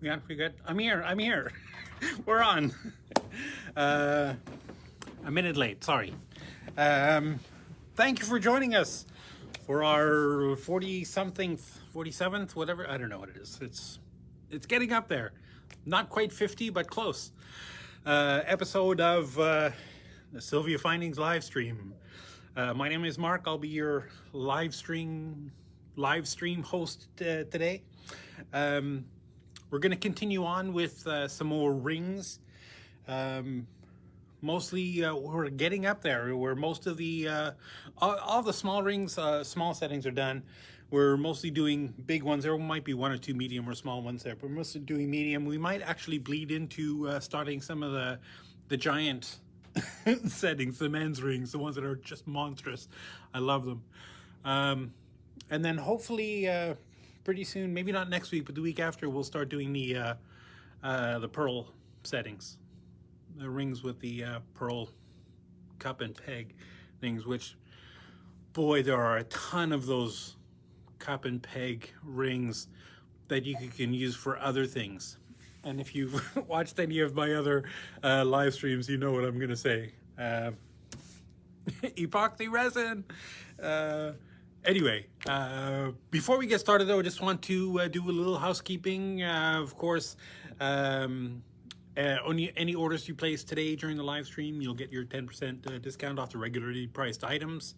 Yeah, we good. I'm here. We're on. A minute late, sorry. Thank you for joining us for our 40-something, 47th, whatever. I don't know what it is. It's getting up there. Not quite 50, but close. Episode of the SilviaFindings live stream. My name is Mark. I'll be your live stream host today. We're going to continue on with some more rings. Mostly we're getting up there where most of the all the small rings, small settings are done. We're mostly doing big ones. There might be one or two medium or small ones there, but we're mostly doing medium. We might actually bleed into starting some of the giant settings, the men's rings, the ones that are just monstrous. I love them. And then hopefully pretty soon, maybe not next week, but the week after, we'll start doing the pearl settings, the rings with the pearl cup and peg things. Which, boy, there are a ton of those cup and peg rings that you can use for other things. And if you've watched any of my other live streams, you know what I'm going to say. Epoxy resin. Anyway, before we get started, though, I just want to do a little housekeeping. Of course, any orders you place today during the live stream, you'll get your 10% discount off the regularly priced items.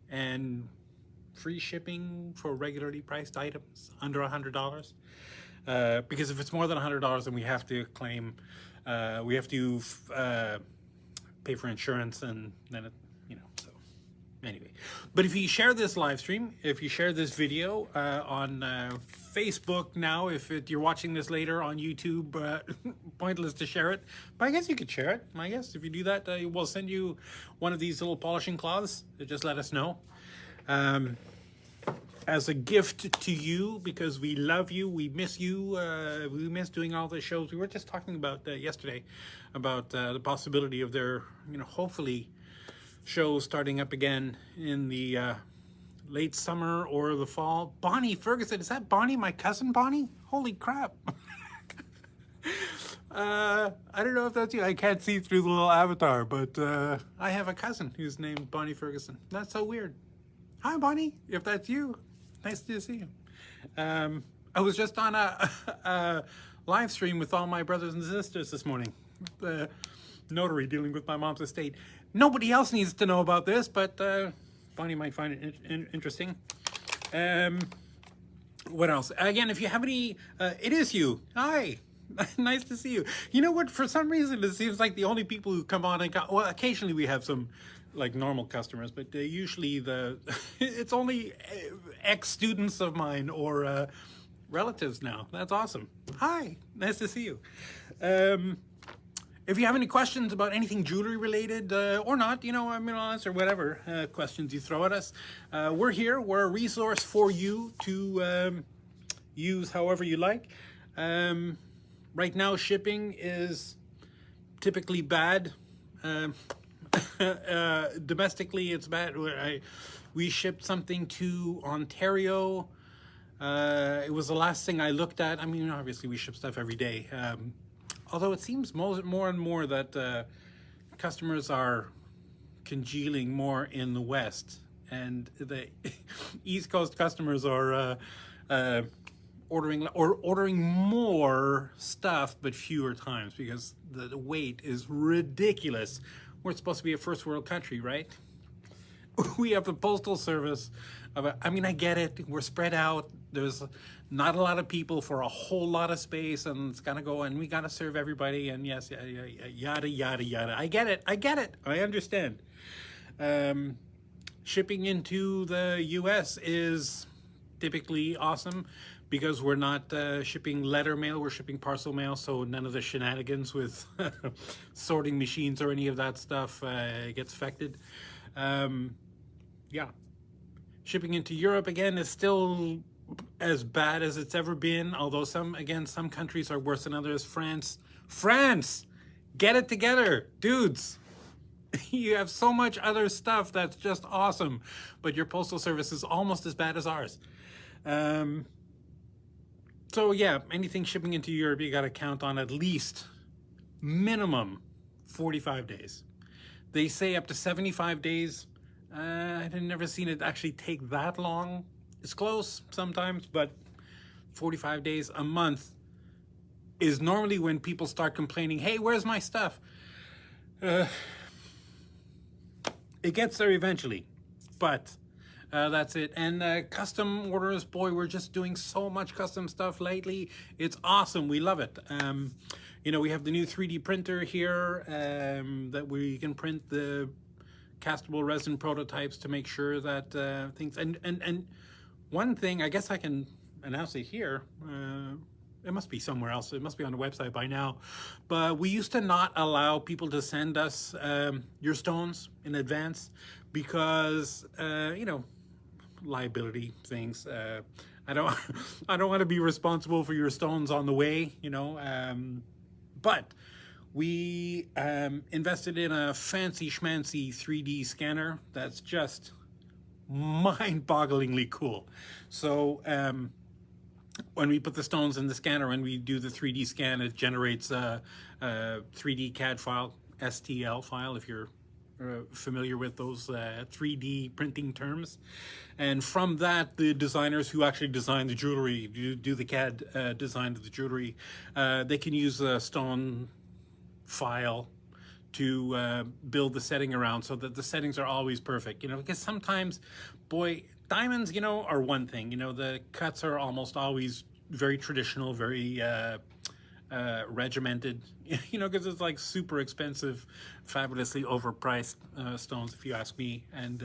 And free shipping for regularly priced items under $100. Because if it's more than $100, then we have to claim, we have to pay for insurance, and then it, so. Anyway, but if you share this live stream, if you share this video on Facebook now, if you're watching this later on YouTube, pointless to share it, but I guess you could share it. I guess if you do that, we'll send you one of these little polishing cloths. Just let us know. As a gift to you, because we love you, we miss you, we miss doing all the shows. We were just talking about yesterday about the possibility of their, hopefully, shows starting up again in the late summer or the fall. Bonnie Ferguson, is that Bonnie, my cousin Bonnie? Holy crap. I don't know if that's you. I can't see through the little avatar, but I have a cousin who's named Bonnie Ferguson. That's so weird. Hi, Bonnie, if that's you. Nice to see you. I was just on a live stream with all my brothers and sisters this morning. Notary dealing with my mom's estate. Nobody else needs to know about this, but Bonnie might find it interesting. What else? Again, if you have any, it is you. Hi. Nice to see you. You know what? For some reason, it seems like the only people who come on and well, occasionally we have some like normal customers, but usually it's only ex-students of mine or relatives now. That's awesome. Hi. Nice to see you. If you have any questions about anything jewelry related or not, I'm going to answer whatever questions you throw at us. We're here. We're a resource for you to use however you like. Right now, shipping is typically bad. Domestically, it's bad. We shipped something to Ontario. It was the last thing I looked at. I mean, obviously, we ship stuff every day. Although it seems more and more that customers are congealing more in the West, and the East Coast customers are ordering more stuff but fewer times because the weight is ridiculous. We're supposed to be a first world country, right? We have the postal service. I mean, I get it. We're spread out. There's not a lot of people for a whole lot of space, and it's gotta go, and we gotta serve everybody. And yes, yada yada yada. I get it. I understand. Shipping into the U.S. is typically awesome because we're not shipping letter mail. We're shipping parcel mail, so none of the shenanigans with sorting machines or any of that stuff gets affected. Yeah. Shipping into Europe, again, is still as bad as it's ever been, although some countries are worse than others. France, get it together, dudes. You have so much other stuff that's just awesome, but your postal service is almost as bad as ours. So yeah, anything shipping into Europe, you got to count on at least minimum 45 days. They say up to 75 days. I've never seen it actually take that long. It's close sometimes, but 45 days, a month is normally when people start complaining, hey, where's my stuff? It gets there eventually, but that's it. And custom orders, boy, we're just doing so much custom stuff lately. It's awesome. We love it. You know, we have the new 3D printer here that we can print the castable resin prototypes to make sure that things, and one thing, I guess I can announce it here, it must be somewhere else, it must be on the website by now, but we used to not allow people to send us your stones in advance because, you know, liability things. I don't want to be responsible for your stones on the way, you know, but we invested in a fancy schmancy 3D scanner that's just mind-bogglingly cool. So when we put the stones in the scanner and we do the 3D scan, it generates a 3D CAD file, STL file, if you're familiar with those 3D printing terms. And from that, the designers who actually design the jewelry, do the CAD design of the jewelry, they can use a stone file to build the setting around so that the settings are always perfect, you know, because sometimes, boy, diamonds, you know, are one thing, you know, the cuts are almost always very traditional, very regimented, you know, because it's like super expensive, fabulously overpriced stones, if you ask me, and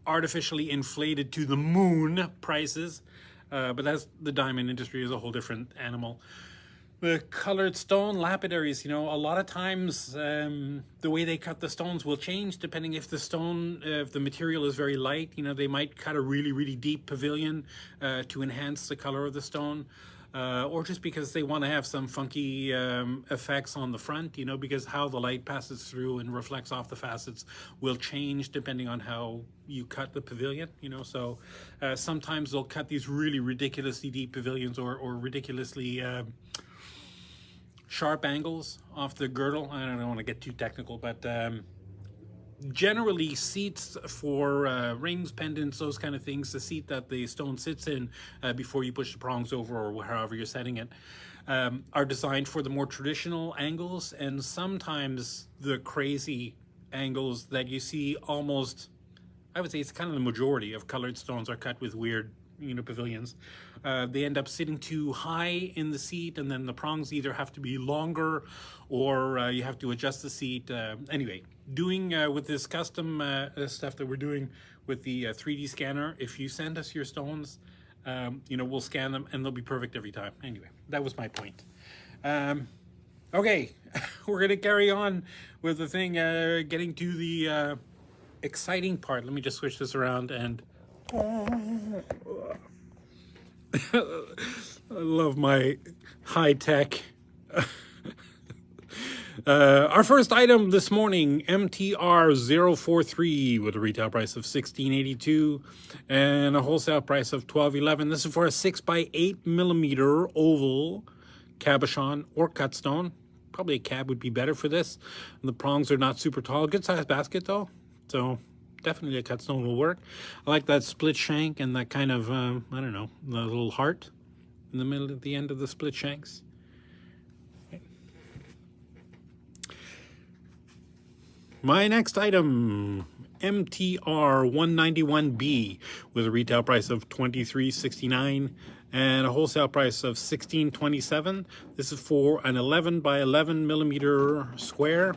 artificially inflated to the moon prices, but that's, the diamond industry is a whole different animal. The colored stone lapidaries, you know, a lot of times the way they cut the stones will change depending if the stone, if the material is very light, you know, they might cut a really, really deep pavilion to enhance the color of the stone. Or just because they want to have some funky effects on the front, you know, because how the light passes through and reflects off the facets will change depending on how you cut the pavilion, you know. So sometimes they'll cut these really ridiculously deep pavilions or ridiculously sharp angles off the girdle. I don't want to get too technical, but generally seats for rings, pendants, those kind of things, the seat that the stone sits in before you push the prongs over or however you're setting it, are designed for the more traditional angles, and sometimes the crazy angles that you see almost, I would say it's kind of the majority of colored stones are cut with weird, you know, pavilions. They end up sitting too high in the seat, and then the prongs either have to be longer or you have to adjust the seat. Anyway, doing with this custom stuff that we're doing with the 3D scanner, if you send us your stones, you know, we'll scan them and they'll be perfect every time. Anyway, that was my point. Okay, we're going to carry on with the thing, getting to the exciting part. Let me just switch this around and... I love my high-tech. Our first item this morning, MTR 043 with a retail price of $16.82 and a wholesale price of $12.11. This is for a 6x8mm oval cabochon or cut stone. Probably a cab would be better for this. And the prongs are not super tall. Good sized basket though, so definitely a cut stone will work. I like that split shank and that kind of, I don't know, the little heart in the middle at the end of the split shanks. Okay. My next item, MTR 191B with a retail price of $23.69 and a wholesale price of $16.27. This is for an 11x11mm square,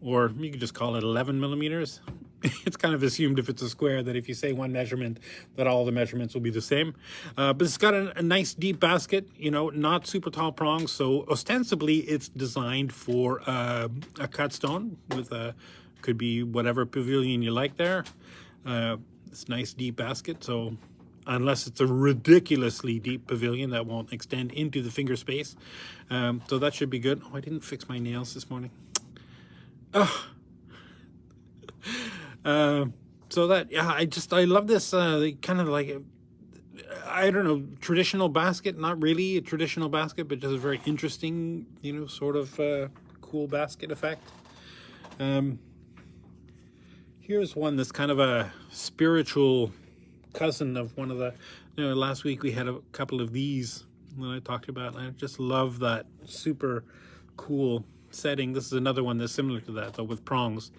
or you could just call it 11mm. It's kind of assumed if it's a square that if you say one measurement that all the measurements will be the same. But it's got a nice deep basket, you know, not super tall prongs. So ostensibly it's designed for a cut stone with a, could be whatever pavilion you like there. It's nice deep basket. So unless it's a ridiculously deep pavilion that won't extend into the finger space. So that should be good. Oh, I didn't fix my nails this morning. Oh. So that, yeah, I love this kind of like I don't know, traditional basket, not really a traditional basket, but just a very interesting, you know, sort of cool basket effect. Here's one that's kind of a spiritual cousin of one of the, you know, last week we had a couple of these that I talked about, and I just love that super cool setting. This is another one that's similar to that, though, with prongs.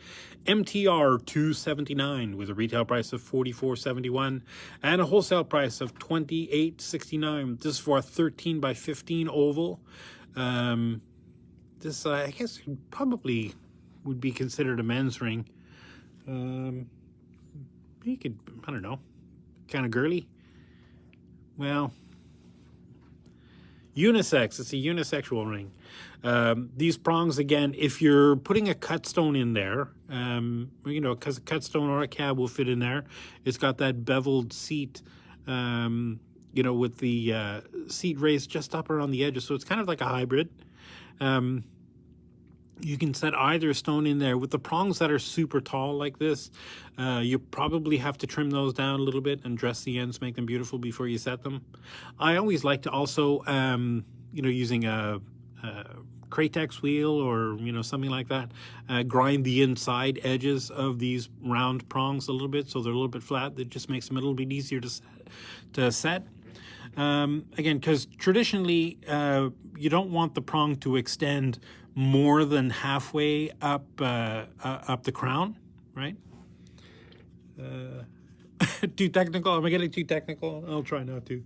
MTR 279 with a retail price of $44.71 and a wholesale price of $28.69. This is for a 13 by 15 oval. This I guess probably would be considered a men's ring. You could, I don't know, kind of girly. Well, unisex. It's a unisexual ring. These prongs, again, if you're putting a cut stone in there, you know, because a cut stone or a cab will fit in there. It's got that beveled seat, you know, with the seat raised just up around the edges. So it's kind of like a hybrid. You can set either stone in there. With the prongs that are super tall like this, you probably have to trim those down a little bit and dress the ends, make them beautiful before you set them. I always like to also, you know, using a Kratex wheel or, you know, something like that, grind the inside edges of these round prongs a little bit so they're a little bit flat. That just makes them a little bit easier to set. Again, because traditionally, you don't want the prong to extend more than halfway up up the crown, right? Too technical? Am I getting too technical? I'll try not to.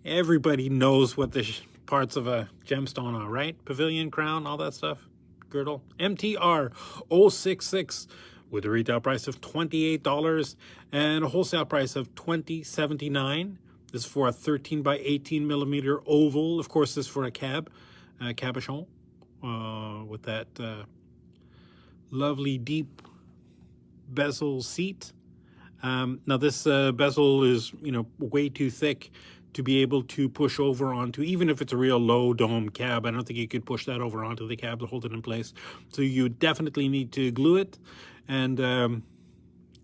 Everybody knows what the parts of a gemstone are, right? Pavilion, crown, all that stuff. Girdle. MTR 066 with a retail price of $28 and a wholesale price of $20.79. This is for a 13 by 18 millimeter oval. Of course, this is for a cabochon, with that lovely deep bezel seat. Now this bezel is, you know, way too thick to be able to push over onto, even if it's a real low dome cab. I don't think you could push that over onto the cab to hold it in place. So you definitely need to glue it. And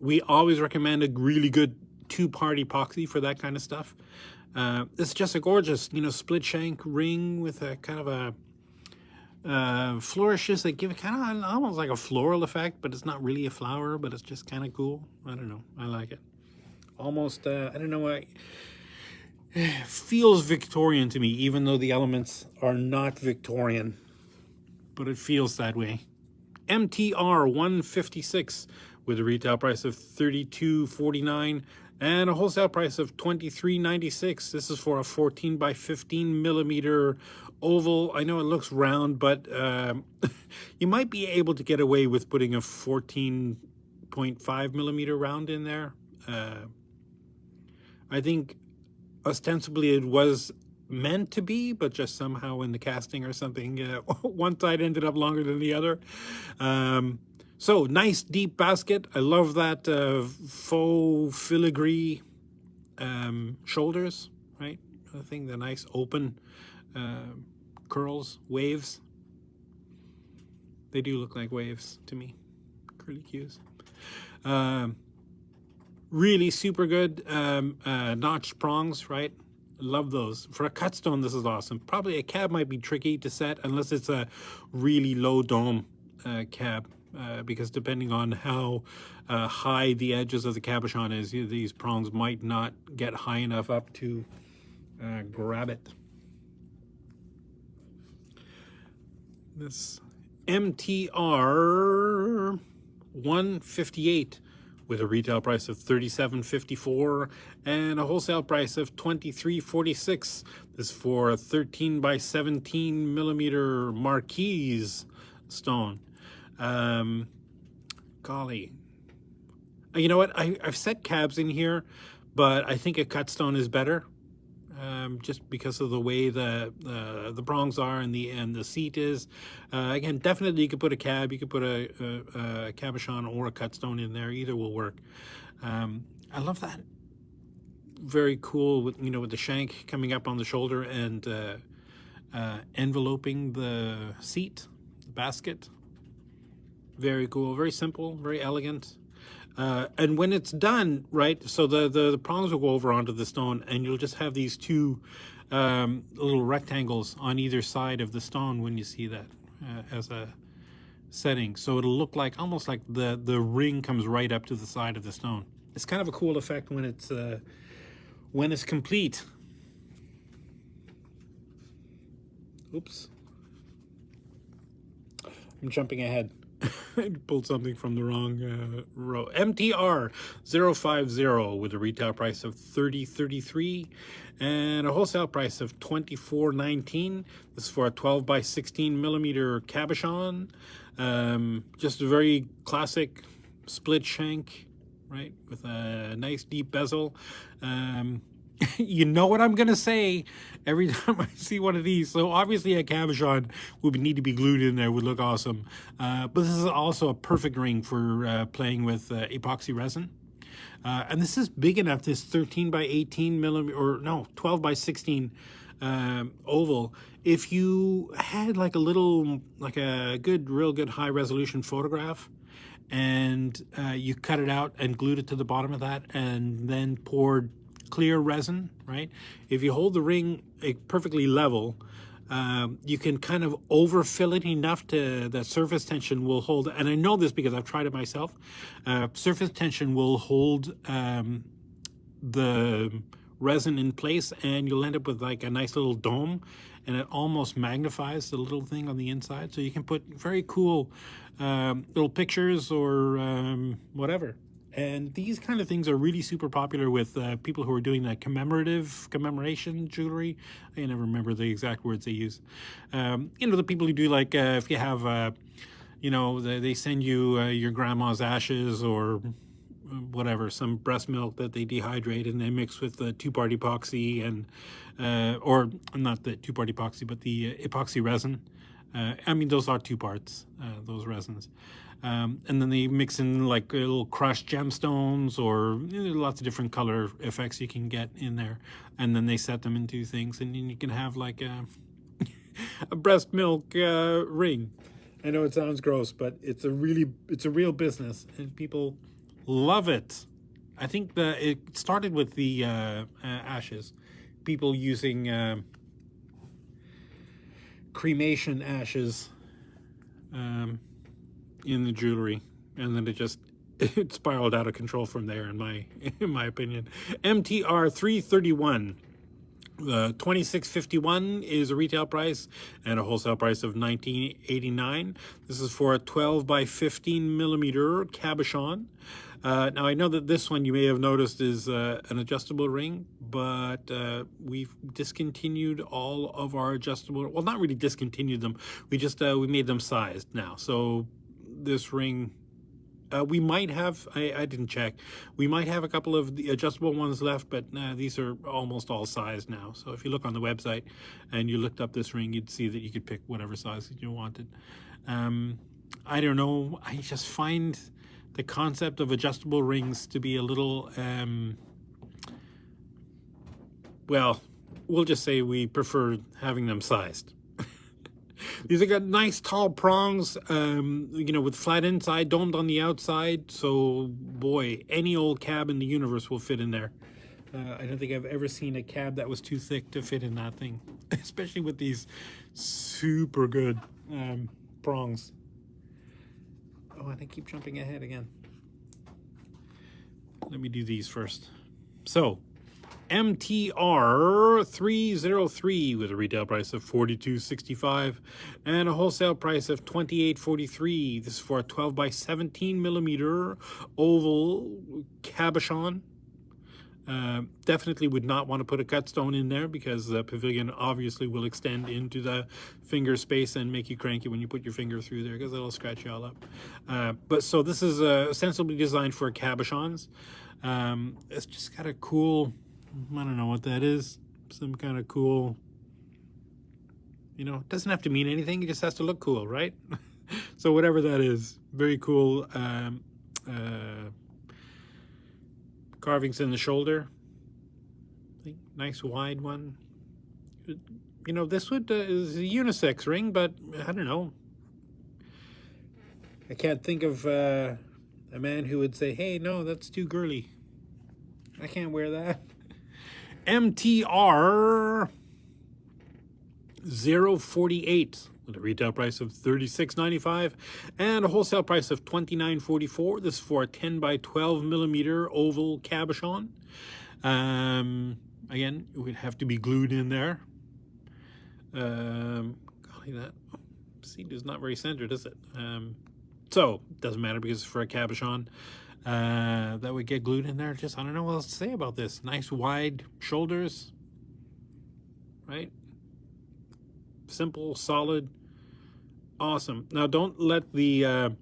we always recommend a really good two-part epoxy for that kind of stuff. It's just a gorgeous, you know, split shank ring with a kind of a flourishes that give it kind of almost like a floral effect, but it's not really a flower, but it's just kind of cool. I don't know. I like it. Almost, I don't know why. It feels Victorian to me, even though the elements are not Victorian, but it feels that way. MTR 156 with a retail price of $32.49 and a wholesale price of $23.96. This is for a 14 by 15 millimeter oval. I know it looks round, but you might be able to get away with putting a 14.5 millimeter round in there. I think ostensibly it was meant to be, but just somehow in the casting or something, one side ended up longer than the other. So nice deep basket. I love that faux filigree shoulders, right? I think the nice open curls, waves. They do look like waves to me, curly cues. Really super good notched prongs, right? Love those. For a cut stone, this is awesome. Probably a cab might be tricky to set unless it's a really low dome cab, because depending on how high the edges of the cabochon is, these prongs might not get high enough up to grab it. This MTR 158 with a retail price of $37.54 and a wholesale price of $23.46. This is for a 13 by 17 millimeter marquise stone. Golly. You know what? I've set cabs in here, but I think a cut stone is better. Just because of the way the prongs are and the seat is. Again, definitely you could put a cab, you could put a cabochon or a cut stone in there. Either will work. I love that. Very cool with, you know, with the shank coming up on the shoulder and enveloping the seat, the basket. Very cool, very simple, very elegant. And when it's done, right, so the prongs will go over onto the stone, and you'll just have these two little rectangles on either side of the stone when you see that as a setting. So it'll look like almost like the ring comes right up to the side of the stone. It's kind of a cool effect when it's complete. Oops. I'm jumping ahead. I pulled something from the wrong row. MTR 050 with a retail price of $30.33 and a wholesale price of $24.19. This is for a 12 by 16 millimeter cabochon. Just a very classic split shank, right, with a nice deep bezel. You know what I'm gonna say every time I see one of these. So obviously a cabochon would need to be glued in there, would look awesome. But this is also a perfect ring for playing with epoxy resin. And this is big enough, this 13 by 18 millimeter, or no, 12 by 16 oval. If you had like a little, like a good, real good high resolution photograph, and you cut it out and glued it to the bottom of that, and then poured clear resin, right? If you hold the ring perfectly level, you can kind of overfill it enough to that surface tension will hold. And I know this because I've tried it myself. Surface tension will hold the resin in place, and you'll end up with like a nice little dome, and it almost magnifies the little thing on the inside. So you can put very cool little pictures or whatever. And these kind of things are really super popular with people who are doing that commemoration jewelry. I never remember the exact words they use. You know, the people who do like, if you have, you know, they send you your grandma's ashes or whatever, some breast milk that they dehydrate and they mix with the two-part epoxy and, or not the two-part epoxy, but the epoxy resin. I mean, those are two parts, those resins. And then they mix in like little crushed gemstones or lots of different color effects you can get in there. And then they set them into things, and then you can have like a breast milk ring. I know it sounds gross, but it's a real business, and people love it. I think it started with the ashes. People using cremation ashes in the jewelry, and then it spiraled out of control from there, in my opinion. MTR 331, 26.51 is a retail price and a wholesale price of $19.89. This is for a 12 by 15 millimeter cabochon. Now I know that this one you may have noticed is an adjustable ring, but we've discontinued all of our adjustable, well, not really discontinued them, we made them sized now. So this ring, we might have, I didn't check, we might have a couple of the adjustable ones left, but these are almost all sized now. So if you look on the website and you looked up this ring, you'd see that you could pick whatever size you wanted. I don't know, I just find the concept of adjustable rings to be a little, well, we'll just say we prefer having them sized. These have got nice tall prongs, you know, with flat inside, domed on the outside. So, boy, any old cab in the universe will fit in there. I don't think I've ever seen a cab that was too thick to fit in that thing, especially with these super good prongs. Oh, and I keep jumping ahead again. Let me do these first. So, MTR 303 with a retail price of $42.65 and a wholesale price of $28.43. This is for a 12 by 17 millimeter oval cabochon. Definitely would not want to put a cut stone in there, because the pavilion obviously will extend into the finger space and make you cranky when you put your finger through there, because it'll scratch you all up. But so this is ostensibly designed for cabochons. It's just got a cool, I don't know what that is, some kind of cool, you know, it doesn't have to mean anything, it just has to look cool, right? So whatever that is, very cool. Carvings in the shoulder, nice wide one. You know, this would is a unisex ring, but I don't know, I can't think of A man who would say, hey, no, that's too girly. I can't wear that. MTR 048 with a retail price of $36.95 and a wholesale price of $29.44. This is for a 10 by 12 millimeter oval cabochon. Again, it would have to be glued in there. Golly, that seat is not very centered, is it? So it doesn't matter because it's for a cabochon. That would get glued in there. Just, I don't know what else to say about this. Nice wide shoulders, right? Simple, solid, awesome. Now don't let the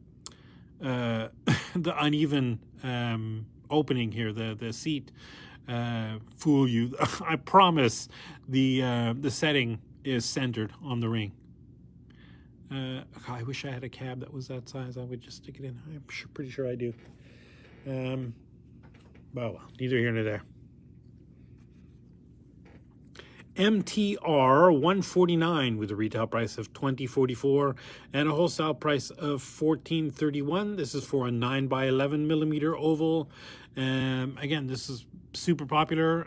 the uneven opening here, the seat, fool you. I promise the setting is centered on the ring. I wish I had a cab that was that size. I would just stick it in. I'm pretty sure I do. Well, neither here nor there. MTR 149 with a retail price of $20.44 and a wholesale price of $14.31. This is for a 9 by 11 millimeter oval. Again, this is super popular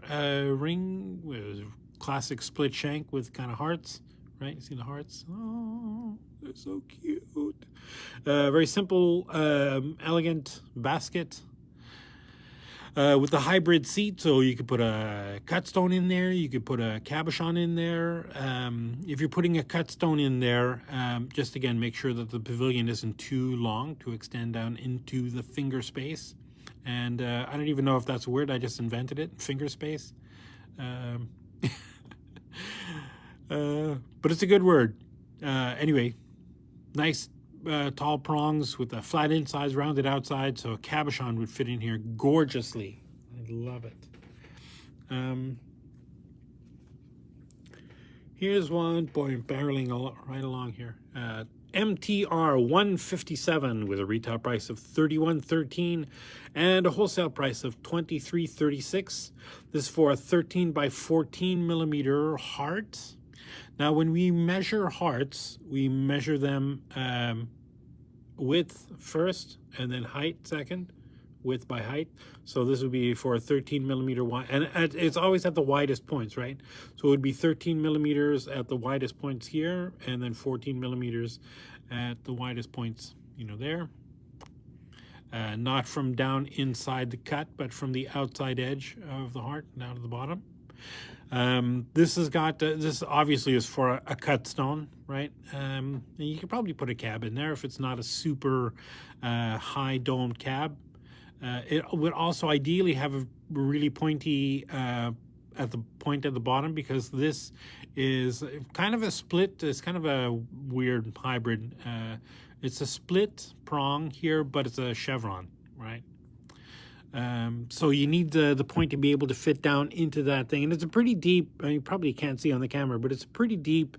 ring with classic split shank with kind of hearts, right? You see the hearts? Oh, they're so cute. Very simple, elegant basket. With the hybrid seat, so you could put a cut stone in there, you could put a cabochon in there. If you're putting a cut stone in there, just again, make sure that the pavilion isn't too long to extend down into the finger space. And I don't even know if that's a word, I just invented it, finger space. But it's a good word. Anyway, nice tall prongs with a flat inside, rounded outside, so a cabochon would fit in here gorgeously. I love it. Here's one, boy, barreling right along here. MTR 157 with a retail price of $31.13 and a wholesale price of $23.36. This is for a 13 by 14 millimeter heart. Now, when we measure hearts, we measure them width first and then height second, width by height. So this would be for a 13 millimeter wide, and it's always at the widest points, right? So it would be 13 millimeters at the widest points here, and then 14 millimeters at the widest points, you know, there. Not from down inside the cut, but from the outside edge of the heart down to the bottom. This has got, this obviously is for a cut stone, right? And you could probably put a cab in there if it's not a super high domed cab. It would also ideally have a really pointy at the point at the bottom, because this is kind of a split, it's kind of a weird hybrid. It's a split prong here, but it's a chevron, right? So you need the point to be able to fit down into that thing. And it's a pretty deep, you probably can't see on the camera, but it's a pretty deep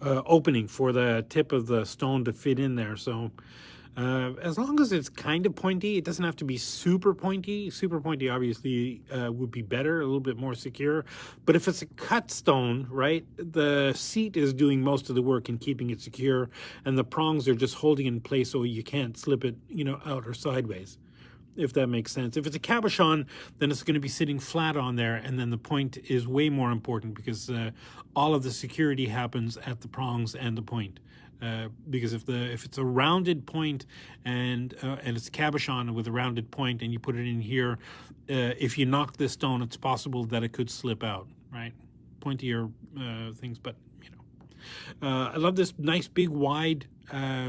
opening for the tip of the stone to fit in there. So as long as it's kind of pointy, it doesn't have to be super pointy. Super pointy obviously would be better, a little bit more secure. But if it's a cut stone, right, the seat is doing most of the work in keeping it secure, and the prongs are just holding it in place so you can't slip it, you know, out or sideways, if that makes sense. If it's a cabochon, then it's going to be sitting flat on there, and then the point is way more important, because all of the security happens at the prongs and the point. Because if it's a rounded point and it's a cabochon with a rounded point, and you put it in here, if you knock this stone, it's possible that it could slip out, right? Pointier things, but you know, I love this nice big wide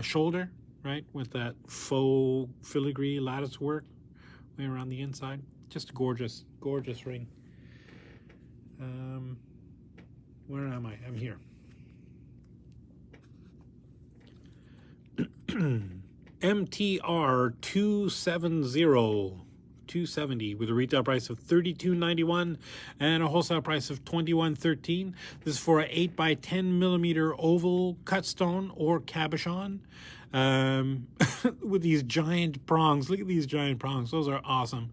shoulder, right, with that faux filigree lattice work way around the inside. Just a gorgeous, gorgeous ring. Where am I? I'm here. MTR 270 with a retail price of $32.91 and a wholesale price of $21.13. This is for an 8 by 10 millimeter oval cut stone or cabochon. with these giant prongs. Look at these giant prongs. Those are awesome.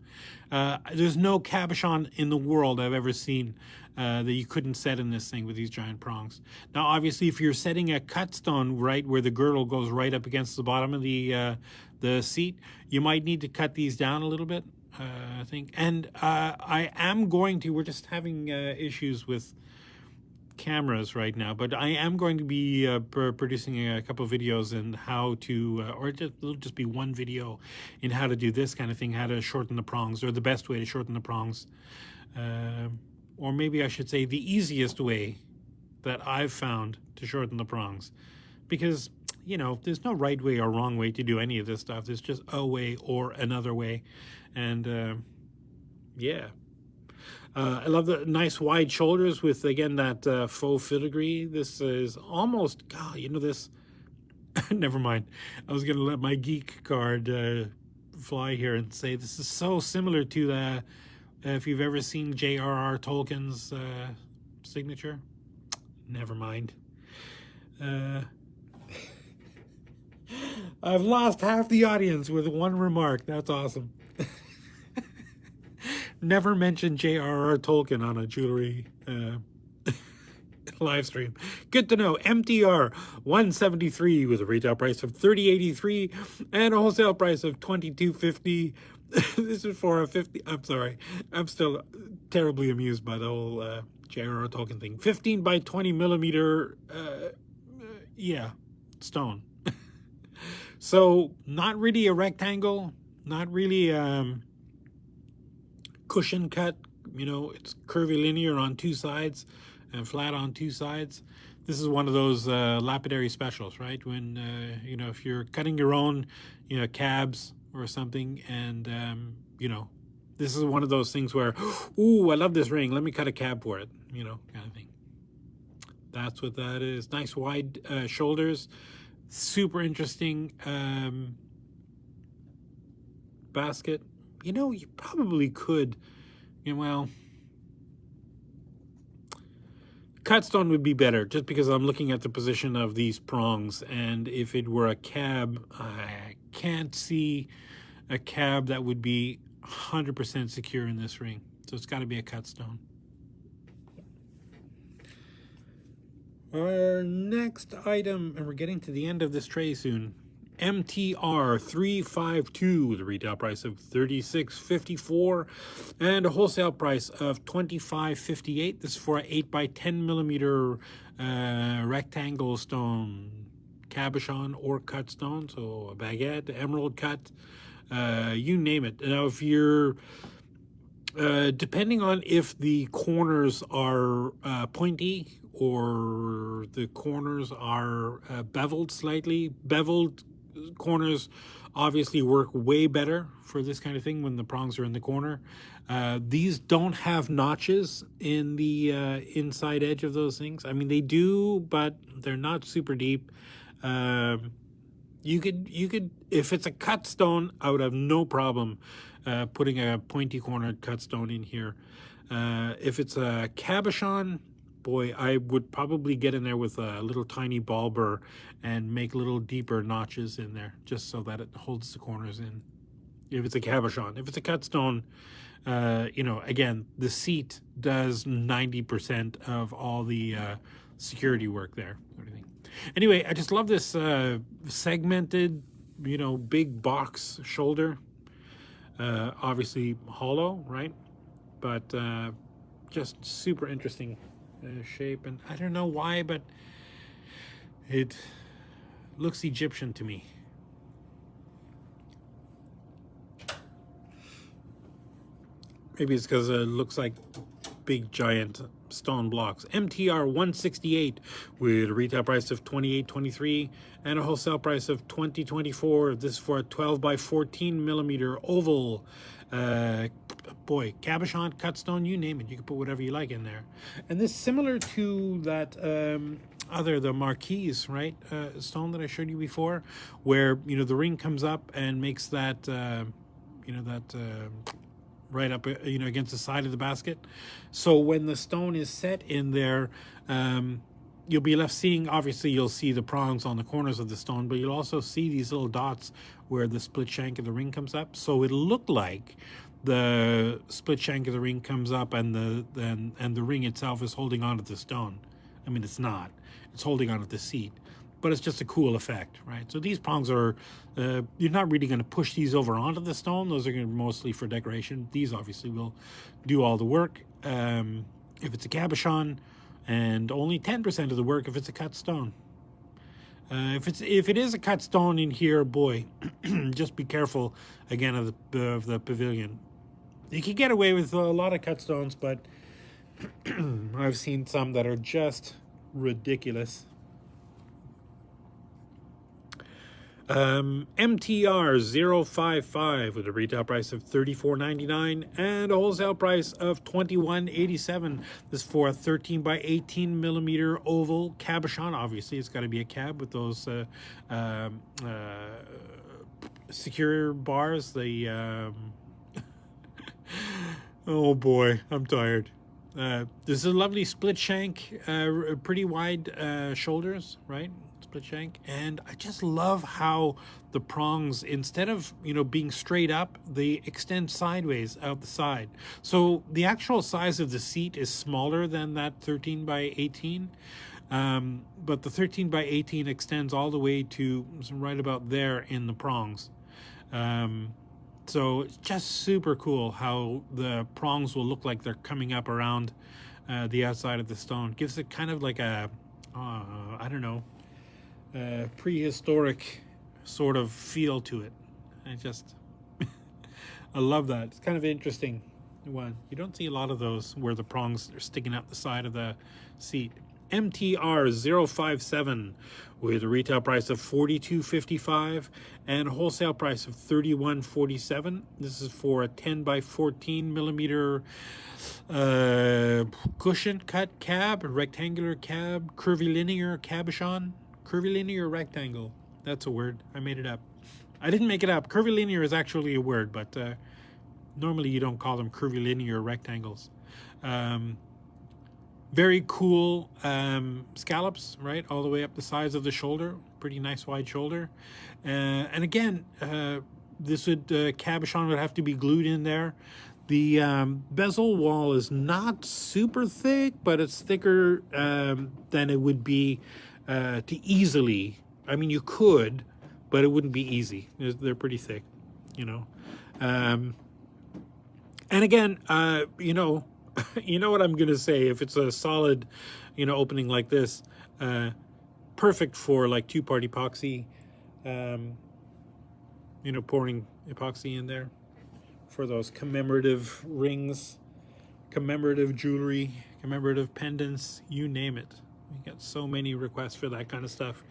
There's no cabochon in the world I've ever seen that you couldn't set in this thing with these giant prongs. Now, obviously, if you're setting a cut stone right where the girdle goes right up against the bottom of the seat, you might need to cut these down a little bit, I think. And I am going to, we're just having issues with cameras right now, but I am going to be producing a couple of videos in how to, or it'll just be one video in how to do this kind of thing, how to shorten the prongs, or the best way to shorten the prongs. Or maybe I should say the easiest way that I've found to shorten the prongs. Because, you know, there's no right way or wrong way to do any of this stuff. There's just a way or another way. And yeah. I love the nice wide shoulders with, again, that faux filigree. This is almost, God, you know, this, never mind. I was going to let my geek card fly here and say this is so similar to the, if you've ever seen J.R.R. Tolkien's signature. Never mind. I've lost half the audience with one remark. That's awesome. Never mention J.R.R. Tolkien on a jewelry live stream. Good to know. MTR 173 with a retail price of $30.83 and a wholesale price of $22.50. This is for a 50. I'm sorry. I'm still terribly amused by the whole J.R.R. Tolkien thing. 15 by 20 millimeter, yeah, stone. So not really a rectangle, not really cushion cut, you know, it's curvilinear on two sides and flat on two sides. This is one of those lapidary specials, right? When, you know, if you're cutting your own, you know, cabs or something, and, you know, this is one of those things where, ooh, I love this ring, let me cut a cab for it, you know, kind of thing. That's what that is. Nice wide shoulders, super interesting basket. You know, you probably could, you know, well, cut stone would be better just because I'm looking at the position of these prongs, and if it were a cab, I can't see a cab that would be 100% secure in this ring. So it's got to be a cut stone. Our next item, and we're getting to the end of this tray soon, MTR 352 with a retail price of $36.54 and a wholesale price of $25.58. This is for an 8 by 10 millimeter rectangle stone cabochon or cut stone, so a baguette, emerald cut, you name it. Now, if you're depending on if the corners are pointy or the corners are beveled slightly, beveled corners obviously work way better for this kind of thing when the prongs are in the corner. These don't have notches in the inside edge of those things. I mean, they do, but they're not super deep. You could, if it's a cut stone, I would have no problem putting a pointy cornered cut stone in here. If it's a cabochon, boy, I would probably get in there with a little tiny ball burr and make little deeper notches in there just so that it holds the corners in. If it's a cabochon. If it's a cut stone, you know, again, the seat does 90% of all the security work there. Anyway, I just love this segmented, you know, big box shoulder. Obviously hollow, right? But just super interesting shape, and I don't know why, but it looks Egyptian to me. Maybe it's because it looks like big giant stone blocks. MTR 168 with a retail price of $28.23 and a wholesale price of $20.24. This is for a 12 by 14 millimeter oval. Boy, cabochon, cut stone, you name it. You can put whatever you like in there. And this is similar to that the marquise, right? Stone that I showed you before, where, you know, the ring comes up and makes that, you know, that right up, you know, against the side of the basket. So when the stone is set in there, you'll be left seeing, obviously you'll see the prongs on the corners of the stone, but you'll also see these little dots where the split shank of the ring comes up. So it'll look like the split shank of the ring comes up and the ring itself is holding onto the stone. I mean, it's not. It's holding onto the seat. But it's just a cool effect, right? So these prongs are, you're not really going to push these over onto the stone. Those are going to be mostly for decoration. These obviously will do all the work if it's a cabochon, and only 10% of the work if it's a cut stone. If it is a cut stone in here, boy, just be careful again of the pavilion. You can get away with a lot of cut stones, but I've seen some that are just ridiculous. MTR 055 with a retail price of $34.99 and a wholesale price of $21.87. This is for a 13 by 18 millimeter oval cabochon. Obviously, it's got to be a cab with those secure bars. The oh boy, I'm tired. This is a lovely split shank, pretty wide shoulders, right? Split shank. And I just love how the prongs, instead of, you know, being straight up, they extend sideways out the side. So the actual size of the seat is smaller than that 13 by 18. But the 13 by 18 extends all the way to right about there in the prongs. So it's just super cool how the prongs will look like they're coming up around the outside of the stone. Gives it kind of like a, I don't know, prehistoric sort of feel to it. I love that. It's kind of an interesting one. You don't see a lot of those where the prongs are sticking out the side of the seat. MTR 057 with a retail price of $42.55 and a wholesale price of $31.47. This is for a 10 by 14 millimeter cushion cut cab, a rectangular cab, curvilinear cabochon. Curvilinear rectangle. That's a word. I made it up. I didn't make it up. Curvilinear is actually a word, but normally you don't call them curvilinear rectangles. Very cool scallops, right? All the way up the sides of the shoulder. Pretty nice wide shoulder. And again, this cabochon would have to be glued in there. The bezel wall is not super thick, but it's thicker than it would be to easily, I mean, you could, but it wouldn't be easy. They're pretty thick, you know. And again, you know, you know what I'm going to say. If it's a solid, you know, opening like this, perfect for like two-part epoxy, you know, pouring epoxy in there for those commemorative rings, commemorative jewelry, commemorative pendants, you name it. We got so many requests for that kind of stuff.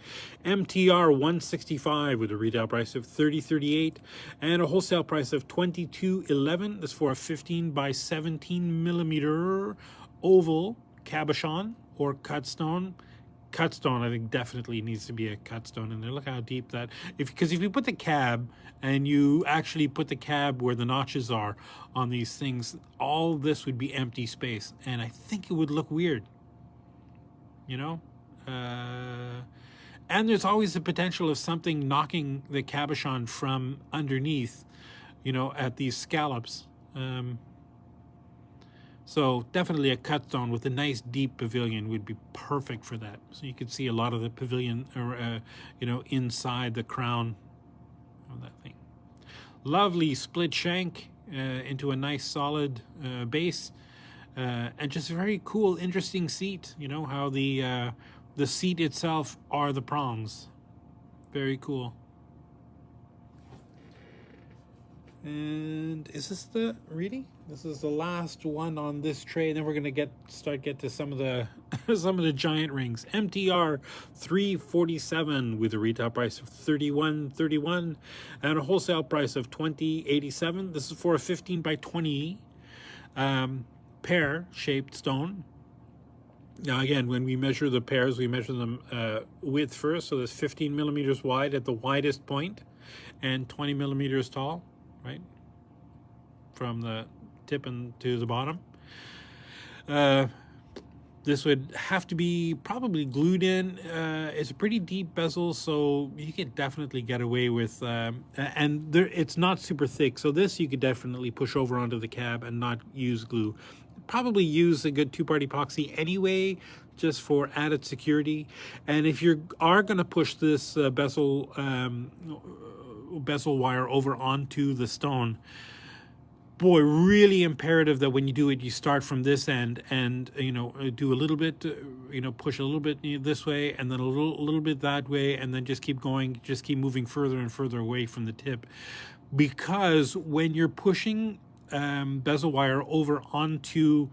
MTR 165 with a retail price of $30.38 and a wholesale price of $22.11. This is for a 15 by 17 millimeter oval cabochon or cut stone. Cut stone, I think, definitely needs to be a cut stone in there. Look how deep that. Because if you put the cab and you actually put the cab where the notches are on these things, all this would be empty space, and I think it would look weird. You know, and there's always the potential of something knocking the cabochon from underneath, you know, at these scallops. So definitely a cut stone with a nice deep pavilion would be perfect for that. So you could see a lot of the pavilion, or you know, inside the crown of that thing. Lovely split shank into a nice solid base. And just a very cool, interesting seat. You know, how the seat itself are the prongs. Very cool. And is this this is the last one on this tray. Then we're gonna get to some of the some of the giant rings. MTR 347 with a retail price of $31.31 and a wholesale price of $20.87. This is for a 15 by 20 pear-shaped stone. Now again, when we measure the pears, we measure them width first. So there's 15 millimeters wide at the widest point and 20 millimeters tall, right? From the tip and to the bottom. This would have to be probably glued in. It's a pretty deep bezel, so you could definitely get away with, and there, it's not super thick, so this you could definitely push over onto the cab and not use glue. Probably use a good two-part epoxy anyway, just for added security. And if you are going to push this bezel wire over onto the stone, boy, really imperative that when you do it, you start from this end and, you know, do a little bit, you know, push a little bit this way and then a little bit that way, and then just keep going, just keep moving further and further away from the tip. Because when you're pushing bezel wire over onto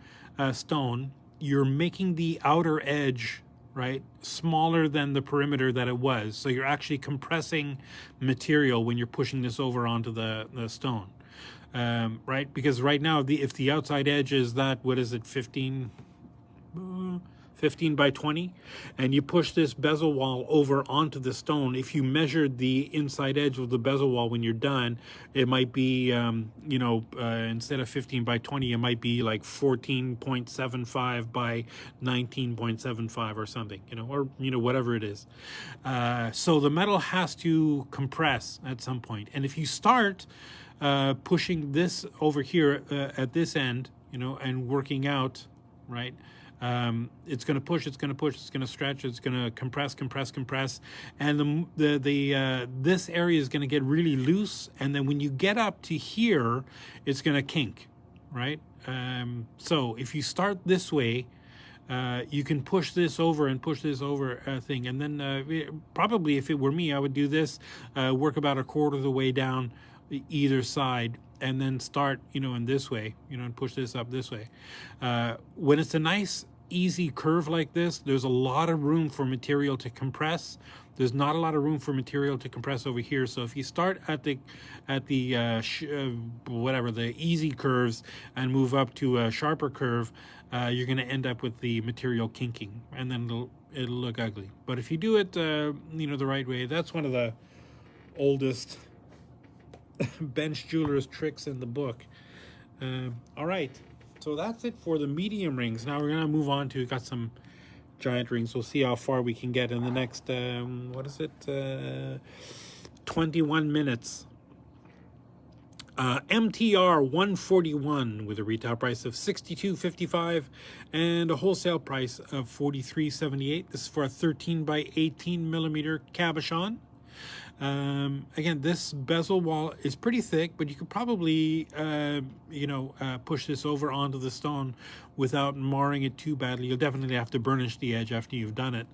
stone, you're making the outer edge, right, smaller than the perimeter that it was. So you're actually compressing material when you're pushing this over onto the stone. Right, because right now, if the outside edge is that, what is it, 15 by 20, and you push this bezel wall over onto the stone, if you measured the inside edge of the bezel wall when you're done, it might be, you know, instead of 15 by 20, it might be like 14.75 by 19.75 or something, you know, or, you know, whatever it is. So the metal has to compress at some point. And if you start pushing this over here at this end, you know, and working out, right, it's going to push, it's going to push, it's going to stretch, it's going to compress, and this area is going to get really loose, and then when you get up to here, it's going to kink, right? So if you start this way, you can push this over and push this over thing, and then probably if it were me, I would do this, work about a quarter of the way down either side, and then start, you know, in this way, you know, and push this up this way. When it's a nice easy curve like this, there's a lot of room for material to compress. There's not a lot of room for material to compress over here. So if you start at the whatever, the easy curves and move up to a sharper curve, you're going to end up with the material kinking, and then it'll look ugly. But if you do it, you know, the right way, that's one of the oldest bench jeweler's tricks in the book. All right, so that's it for the medium rings. Now we're gonna move on to, got some giant rings. We'll see how far we can get in the next what is it, 21 minutes. MTR 141 with a retail price of $62.55 and a wholesale price of $43.78. This is for a 13 by 18 millimeter cabochon. Again, this bezel wall is pretty thick, but you could probably, you know, push this over onto the stone without marring it too badly. You'll definitely have to burnish the edge after you've done it.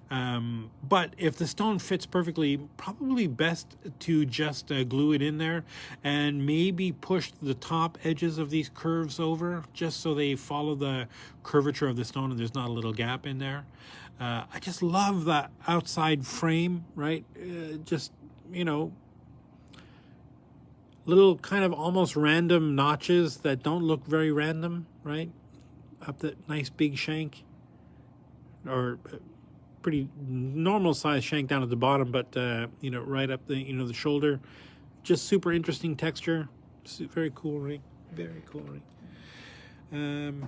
But if the stone fits perfectly, probably best to just glue it in there and maybe push the top edges of these curves over just so they follow the curvature of the stone and there's not a little gap in there. I just love that outside frame, right? Just, you know, little kind of almost random notches that don't look very random, right? Up the nice big shank, or pretty normal size shank down at the bottom, but, you know, right up the, you know, the shoulder. Just super interesting texture. Very cool ring. Very cool ring.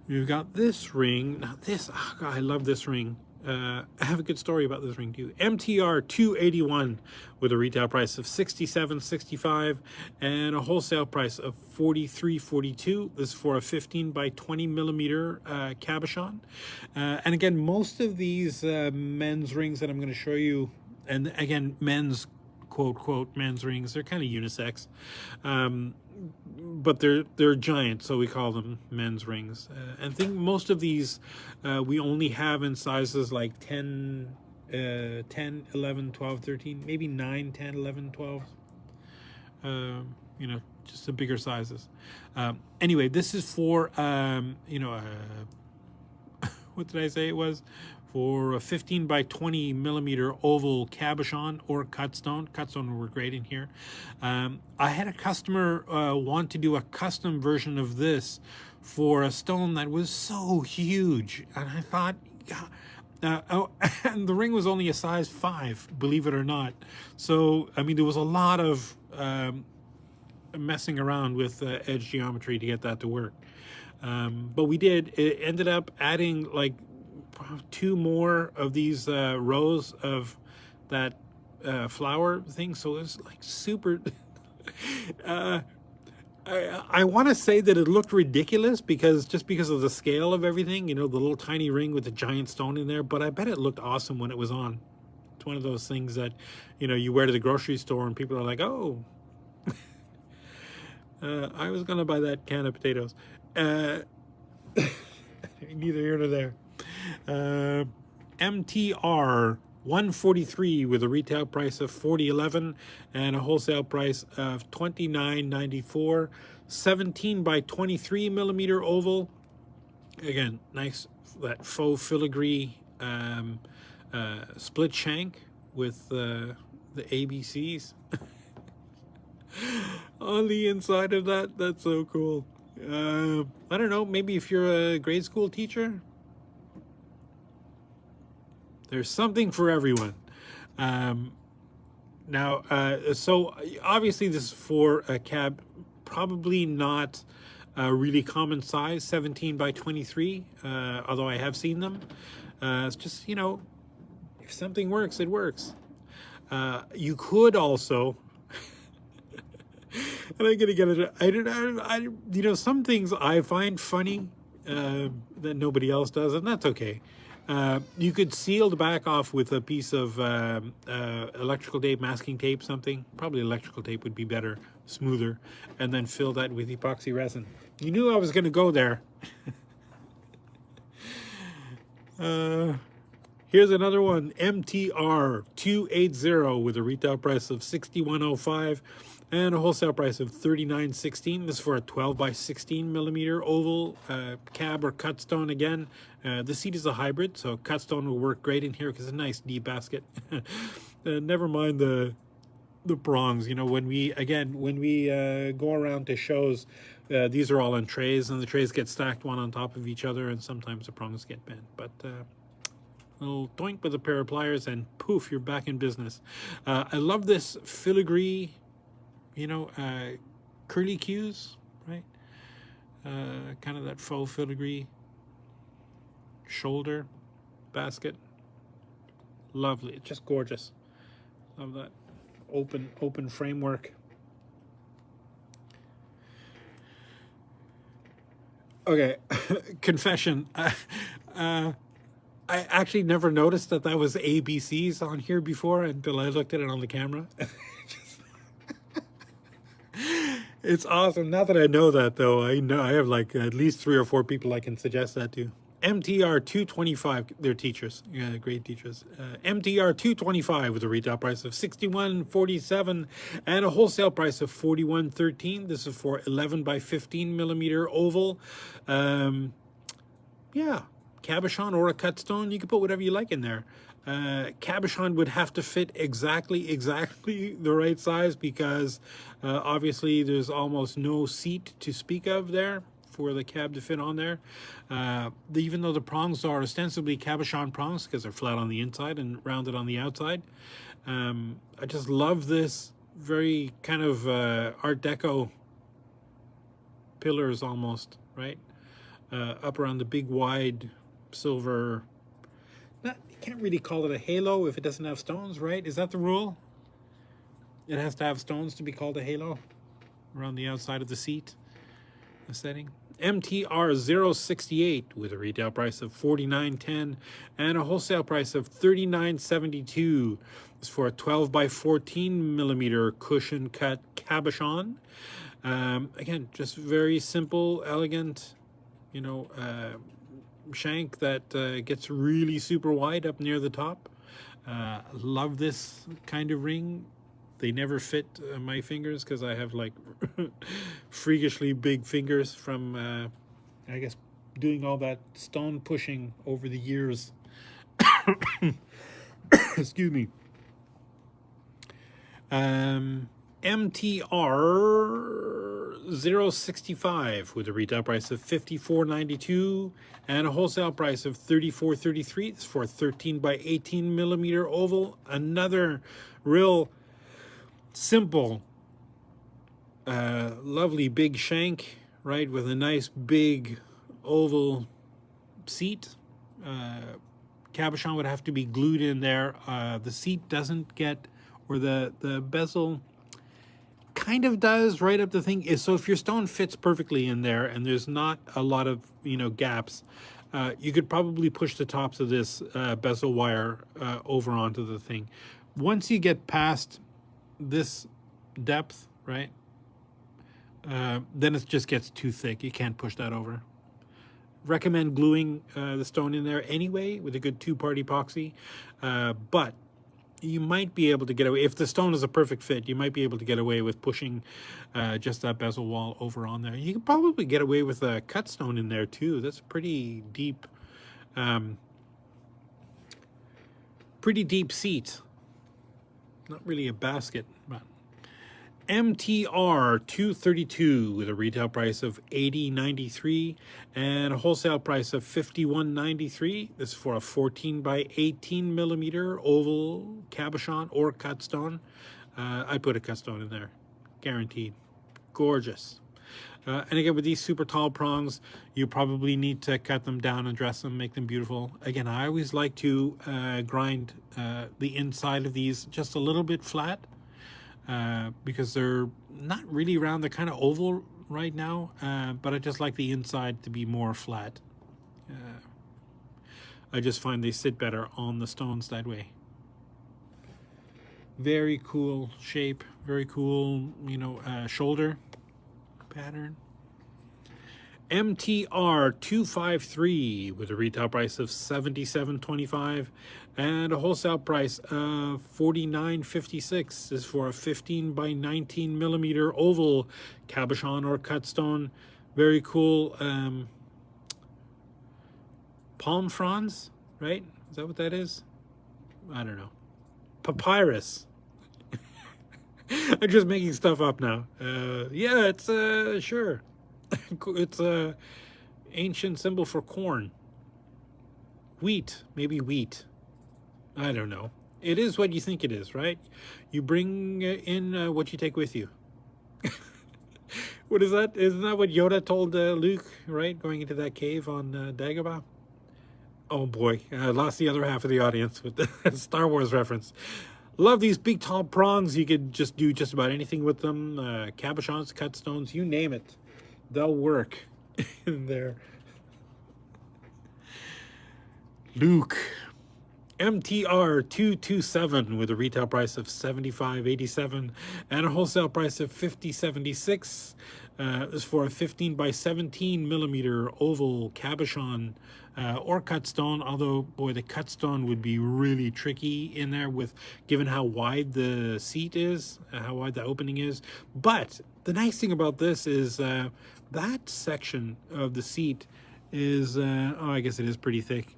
We've got this ring. Now this, oh God, I love this ring. I have a good story about this ring too. MTR 281 with a retail price of $67.65 and a wholesale price of $43.42. This is for a 15 by 20 millimeter cabochon. And again, most of these men's rings that I'm going to show you, and again, men's quote men's rings, they're kind of unisex. But they're giant, so we call them men's rings. And I think most of these we only have in sizes like 10, 11, 12, 13, maybe 9, 10, 11, 12. You know, just the bigger sizes. Anyway, this is for, you know, what did I say it was? For a 15 by 20 millimeter oval cabochon or cutstone. Cutstone will work great in here. I had a customer want to do a custom version of this for a stone that was so huge. And I thought, and the ring was only a size 5, believe it or not. So, I mean, there was a lot of messing around with edge geometry to get that to work. But we did. It ended up adding like 2 more of these rows of that flower thing. So it was like super. I want to say that it looked ridiculous because of the scale of everything, you know, the little tiny ring with the giant stone in there. But I bet it looked awesome when it was on. It's one of those things that, you know, you wear to the grocery store and people are like, oh, I was going to buy that can of potatoes. Neither here nor there. MTR 143 with a retail price of $40.11 and a wholesale price of $29.94. 17 by 23 millimeter oval. Again, nice that faux filigree split shank with the ABCs on the inside of that. That's so cool. I don't know, maybe if you're a grade school teacher, there's something for everyone. Now, so obviously this is for a cab, probably not a really common size, 17 by 23, although I have seen them. It's just, you know, if something works, it works. You could also, and I'm gonna get it. I you know, some things I find funny that nobody else does, and that's okay. You could seal the back off with a piece of electrical tape, masking tape, something. Probably electrical tape would be better, smoother, and then fill that with epoxy resin. You knew I was going to go there. Here's another one, MTR 280 with a retail price of $61.05 and a wholesale price of $39.16. This is for a 12 by 16 millimeter oval cab or cut stone again. The seat is a hybrid, so cut stone will work great in here because it's a nice deep basket. Never mind the prongs. You know, when we go around to shows, these are all on trays, and the trays get stacked one on top of each other, and sometimes the prongs get bent. But little doink with a pair of pliers, and poof, you're back in business. I love this filigree, you know, curly cues, right? Kind of that faux filigree shoulder basket. Lovely, it's just gorgeous. Love that open framework. Okay, confession. I actually never noticed that was ABCs on here before until I looked at it on the camera. It's awesome. Now that I know that, though, I know I have like at least 3 or 4 people I can suggest that to. MTR 225, they're teachers, yeah, great teachers. MTR 225 with a retail price of $61.47 and a wholesale price of $41.13. This is for 11 by 15 millimeter oval. Yeah, cabochon or a cut stone. You can put whatever you like in there. Cabochon would have to fit exactly the right size because obviously there's almost no seat to speak of there for the cab to fit on there. Even though the prongs are ostensibly cabochon prongs because they're flat on the inside and rounded on the outside. I just love this very kind of Art Deco pillars almost, right? Up around the big wide silver, you can't really call it a halo if it doesn't have stones, right? Is that the rule? It has to have stones to be called a halo around the outside of the seat, the setting. MTR 068 with a retail price of $49.10 and a wholesale price of $39.72. It's for a 12 by 14 millimeter cushion cut cabochon. Again, just very simple, elegant, you know, shank that gets really super wide up near the top. Love this kind of ring. They never fit my fingers because I have like freakishly big fingers from, I guess, doing all that stone pushing over the years. Excuse me. MTR 065 with a retail price of $54.92 and a wholesale price of $34.33. It's for a 13 by 18 millimeter oval. Another real simple Lovely big shank, right, with a nice big oval seat. Cabochon would have to be glued in there. The seat doesn't get, or the bezel kind of does right up the thing is, so if your stone fits perfectly in there and there's not a lot of gaps, you could probably push the tops of this bezel wire over onto the thing. Once you get past this depth, right, then it just gets too thick. You can't push that over. Recommend gluing the stone in there anyway with a good 2-part epoxy, but you might be able to get away, if the stone is a perfect fit, you might be able to get away with pushing just that bezel wall over on there. You can probably get away with a cut stone in there too. That's pretty deep seat. Not really a basket, but MTR 232 with a retail price of $80.93 and a wholesale price of $51.93. This is for a 14 by 18 millimeter oval cabochon or cut stone. I put a cut stone in there, guaranteed. Gorgeous. And again, with these super tall prongs, you probably need to cut them down and dress them, make them beautiful. Again, I always like to grind the inside of these just a little bit flat. Because they're not really round, they're kind of oval right now, but I just like the inside to be more flat. I just find they sit better on the stones that way. Very cool shape, very cool, shoulder pattern. MTR 253 with a retail price of $77.25 and a wholesale price of $49.56. This is for a 15 by 19 millimeter oval cabochon or cut stone. Very cool. Palm fronds, right? Is that what that is? I don't know. Papyrus. I'm just making stuff up now. Yeah, it's sure. It's a ancient symbol for corn. Wheat, maybe wheat. I don't know. It is what you think it is, right? You bring in what you take with you. What is that? Isn't that what Yoda told Luke, right? Going into that cave on Dagobah? Oh boy, I lost the other half of the audience with the Star Wars reference. Love these big tall prongs. You could just do just about anything with them. Cabochons, cut stones, you name it. They'll work in there. Luke. MTR 227 with a retail price of $75.87 and a wholesale price of $50.76. This is for a 15 by 17 millimeter oval cabochon or cut stone. Although, boy, the cut stone would be really tricky in there with given how wide the seat is, how wide the opening is. But the nice thing about this is that section of the seat is, I guess it is pretty thick.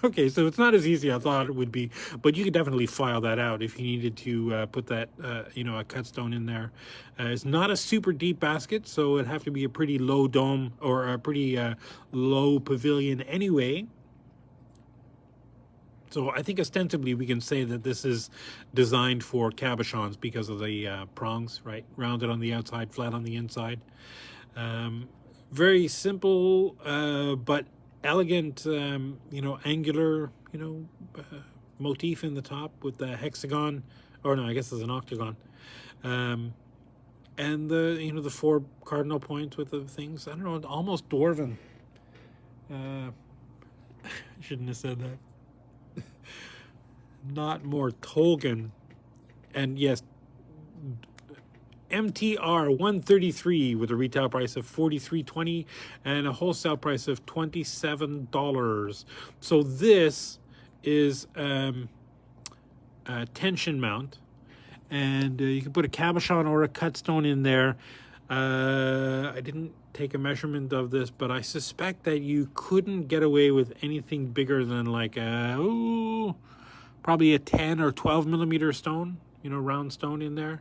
Okay, so it's not as easy as I thought it would be, but you could definitely file that out if you needed to put that, a cut stone in there. It's not a super deep basket, so it'd have to be a pretty low dome or a pretty low pavilion anyway. So I think ostensibly we can say that this is designed for cabochons because of the prongs, right? Rounded on the outside, flat on the inside. Very simple, but elegant, angular, motif in the top with the hexagon, or no, I guess it's an octagon, and the 4 cardinal points with the things. I don't know, almost dwarven. I shouldn't have said that. Not more Tolkien, and yes. MTR 133 with a retail price of $43.20 and a wholesale price of $27. So this is a tension mount, and you can put a cabochon or a cut stone in there. I didn't take a measurement of this, but I suspect that you couldn't get away with anything bigger than like probably a 10 or 12 millimeter stone, round stone in there.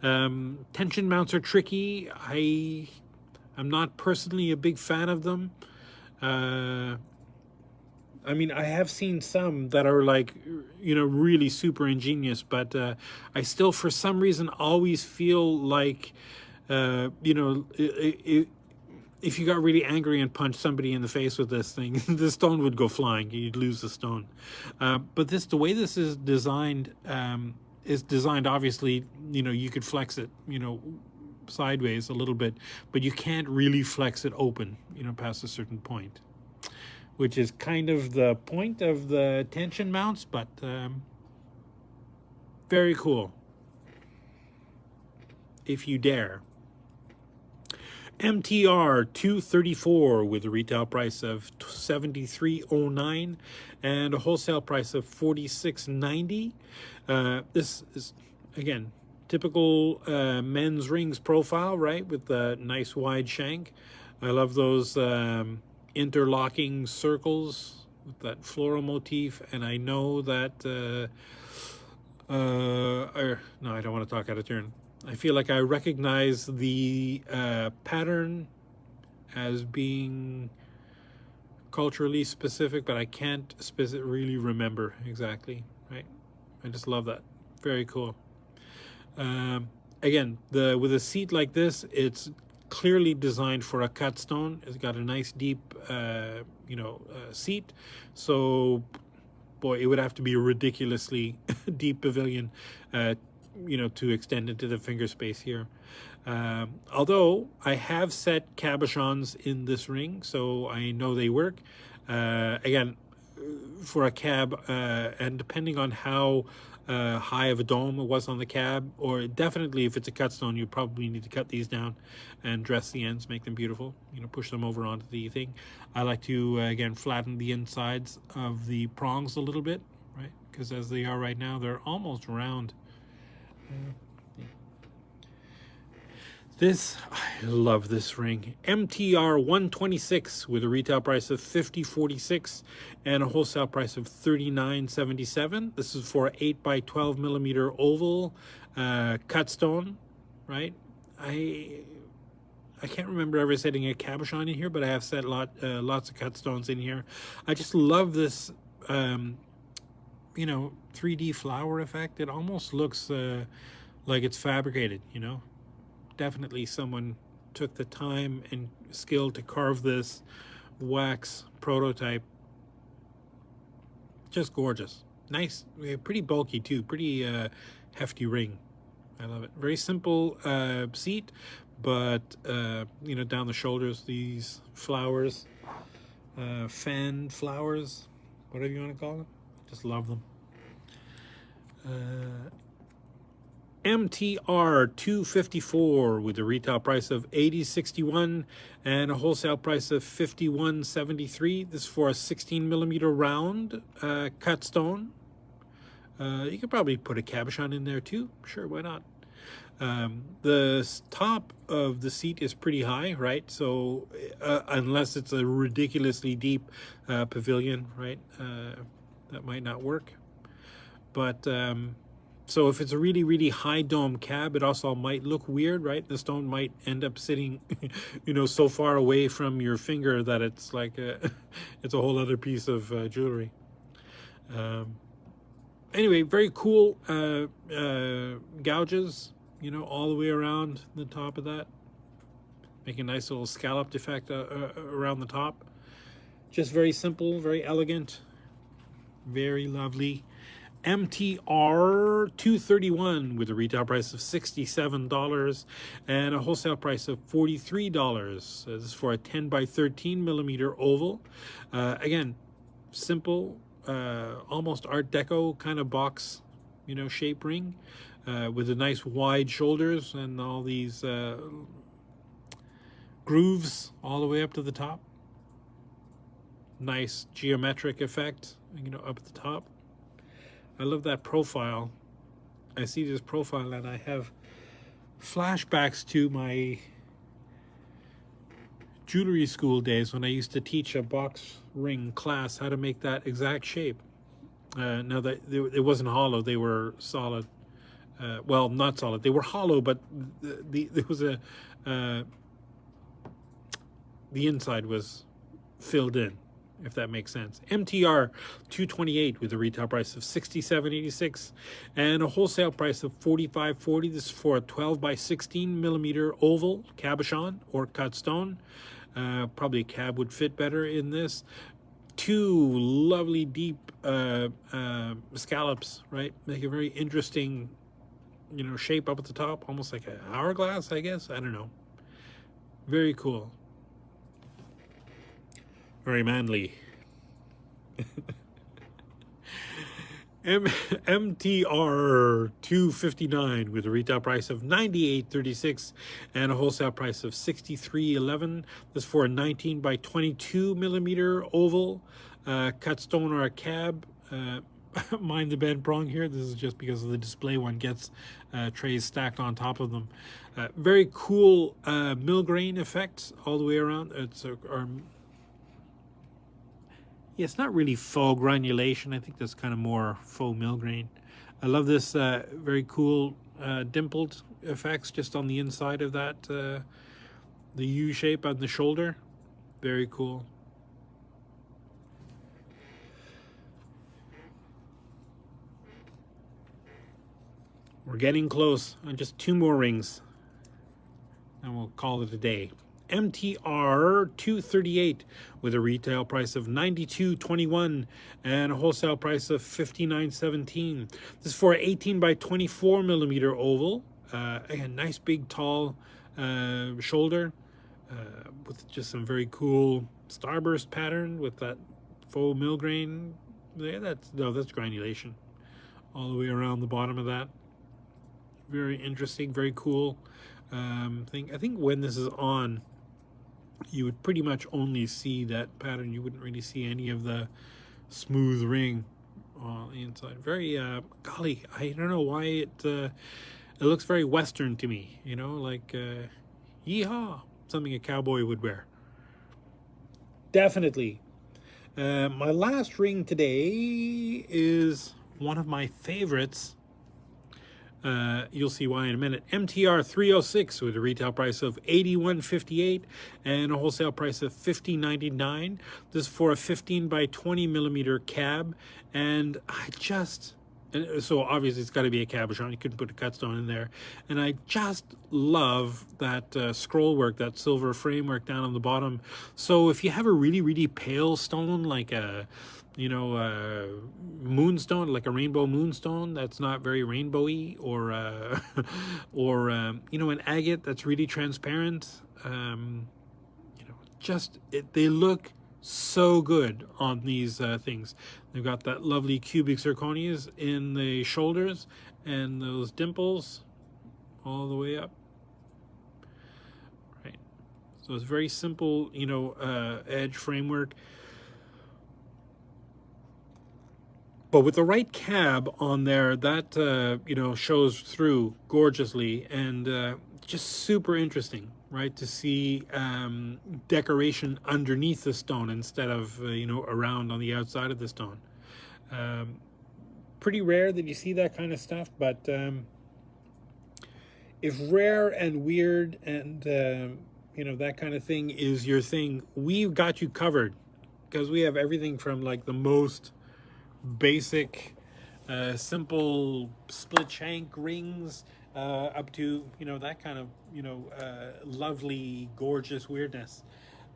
Tension mounts are tricky. I'm not personally a big fan of them. I have seen some that are like, really super ingenious, but I still, for some reason, always feel like You know, if you got really angry and punched somebody in the face with this thing, the stone would go flying. You'd lose the stone. But the way this is designed, obviously, you know, you could flex it, you know, sideways a little bit, but you can't really flex it open, you know, past a certain point, which is kind of the point of the tension mounts, but very cool if you dare. MTR 234 with a retail price of $73.09 and a wholesale price of $46.90. This is, again, typical men's rings profile, right, with the nice wide shank. I love those interlocking circles with that floral motif, and I know that no, I don't want to talk out of turn. I feel like I recognize the pattern as being culturally specific, but I can't really remember exactly, right? I just love that. Very cool. Again, with a seat like this, it's clearly designed for a cut stone. It's got a nice deep, you know, seat. So, boy, it would have to be a ridiculously deep pavilion, you know, to extend into the finger space here. Although I have set cabochons in this ring, so I know they work. Again, for a cab, and depending on how high of a dome it was on the cab, or definitely if it's a cut stone, you probably need to cut these down and dress the ends, make them beautiful, you know, push them over onto the thing. I like to, again, flatten the insides of the prongs a little bit, right? Because as they are right now, they're almost round. This, I love this ring. MTR 126 with a retail price of $50.46 and a wholesale price of $39.77. This is for 8x12 millimeter oval cut stone, right? I can't remember ever setting a cabochon in here, but I have set lots of cut stones in here. I just love this, you know, 3D flower effect. It almost looks like it's fabricated, you know. Definitely someone took the time and skill to carve this wax prototype. Just gorgeous. Nice, pretty bulky too, pretty hefty ring. I love it. Very simple seat, but you know, down the shoulders, these flowers, fan flowers, whatever you want to call them. Just love them. MTR 254 with a retail price of $80.61 and a wholesale price of $51.73. This is for a 16 millimeter round cut stone. You could probably put a cabochon in there too. Sure, why not? The top of the seat is pretty high, right? So unless it's a ridiculously deep pavilion, right, that might not work. But so if it's a really, really high dome cab, it also might look weird, right? The stone might end up sitting, you know, so far away from your finger that it's like it's a whole other piece of jewelry. Anyway, very cool gouges, you know, all the way around the top of that. Make a nice little scalloped effect around the top. Just very simple, very elegant, very lovely. MTR 231 with a retail price of $67 and a wholesale price of $43. This is for a 10x13 millimeter oval. Again, simple, almost Art Deco kind of box, you know, shape ring with the nice wide shoulders and all these grooves all the way up to the top. Nice geometric effect, you know, up at the top. I love that profile. I see this profile and I have flashbacks to my jewelry school days when I used to teach a box ring class how to make that exact shape. Now that it wasn't hollow, they were solid. Well, not solid. They were hollow, but there was the inside was filled in. if that makes sense. MTR 228 with a retail price of $67.86 and a wholesale price of $45.40. This is for a 12 by 16 millimeter oval cabochon or cut stone. Probably a cab would fit better in this. Two lovely deep scallops, right? Make a very interesting, shape up at the top, almost like an hourglass, I guess. I don't know. Very cool. Very manly. MTR 259 with a retail price of $98.36 and a wholesale price of $63.11. This is for a 19 by 22 millimeter oval cut stone or a cab. Mind the bend prong here. This is just because of the display one gets trays stacked on top of them. Very cool mill grain effects all the way around. It's not really faux granulation. I think that's kind of more faux mill grain. I love this very cool dimpled effects just on the inside of that, the U shape on the shoulder. Very cool. We're getting close on just two more rings and we'll call it a day. MTR 238 with a retail price of $92.21 and a wholesale price of $59.17. This is for an 18 by 24 millimeter oval. Again, nice big tall shoulder with just some very cool starburst pattern with that faux mill grain. Yeah, that's granulation all the way around the bottom of that. Very interesting, very cool thing. I think when this is on, you would pretty much only see that pattern. You wouldn't really see any of the smooth ring on the inside. Very, golly, I don't know why it looks very Western to me, like yeehaw, something a cowboy would wear. Definitely. My last ring today is one of my favorites. You'll see why in a minute. MTR 306 with a retail price of $81.58 and a wholesale price of $50.99. This is for a 15 by 20 millimeter cab, and so obviously it's got to be a cabochon. You couldn't put a cut stone in there, and I just love that scroll work, that silver framework down on the bottom. So if you have a really, really pale stone like a moonstone, like a rainbow moonstone that's not very rainbowy, or an agate that's really transparent, they look so good on these things. They've got that lovely cubic zirconias in the shoulders and those dimples all the way up. Right. So it's very simple, edge framework. But with the right cab on there, that, shows through gorgeously, and just super interesting, right? To see decoration underneath the stone instead of, around on the outside of the stone. Pretty rare that you see that kind of stuff, but if rare and weird and, that kind of thing is your thing, we've got you covered, because we have everything from like the most basic simple split shank rings up to that kind of lovely gorgeous weirdness.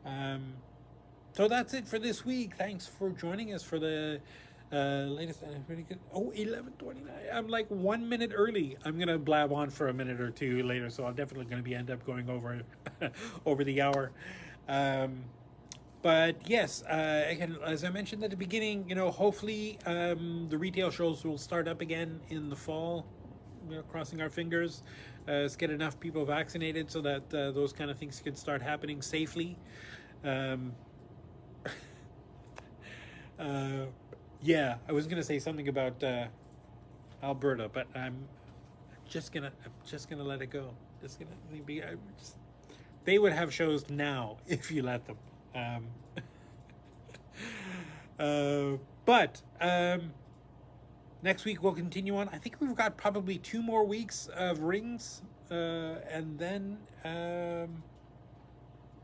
So that's it for this week. Thanks for joining us for the latest. Pretty good. 11:29. I'm like 1 minute early. I'm gonna blab on for a minute or two later, so I'm definitely gonna end up going over over the hour. But yes, again, as I mentioned at the beginning, hopefully the retail shows will start up again in the fall. Crossing our fingers. Let's get enough people vaccinated so that those kind of things can start happening safely. Yeah, I was gonna say something about Alberta, but I'm just gonna let it go. They would have shows now if you let them. But next week we'll continue on. I think we've got probably 2 more weeks of rings, and then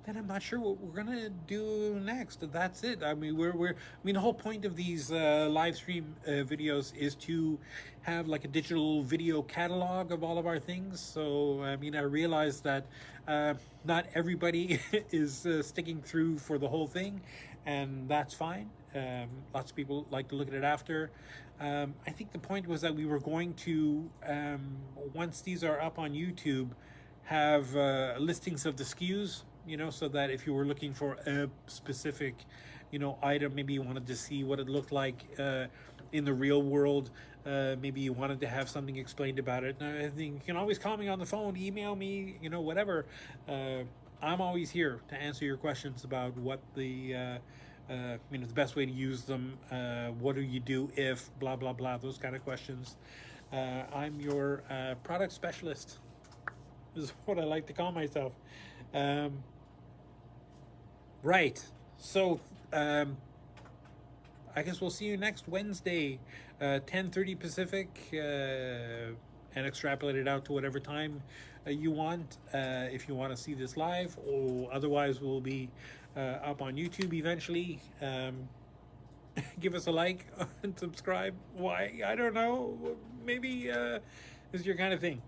then I'm not sure what we're gonna do next. That's it. I mean, the whole point of these live stream videos is to have like a digital video catalog of all of our things. So, I mean, I realize that not everybody is sticking through for the whole thing, and that's fine. Lots of people like to look at it after. I think the point was that we were going to, once these are up on YouTube, have listings of the SKUs, so that if you were looking for a specific, item, maybe you wanted to see what it looked like in the real world, maybe you wanted to have something explained about it. And I think you can always call me on the phone, email me, whatever. I'm always here to answer your questions about what the the best way to use them. What do you do if blah blah blah? Those kind of questions. I'm your product specialist. Is what I like to call myself. Right. So I guess we'll see you next Wednesday, 10:30 Pacific, and extrapolate it out to whatever time you want. If you want to see this live, or otherwise we'll be up on YouTube eventually. Give us a like and subscribe. Why? I don't know. Maybe this is your kind of thing.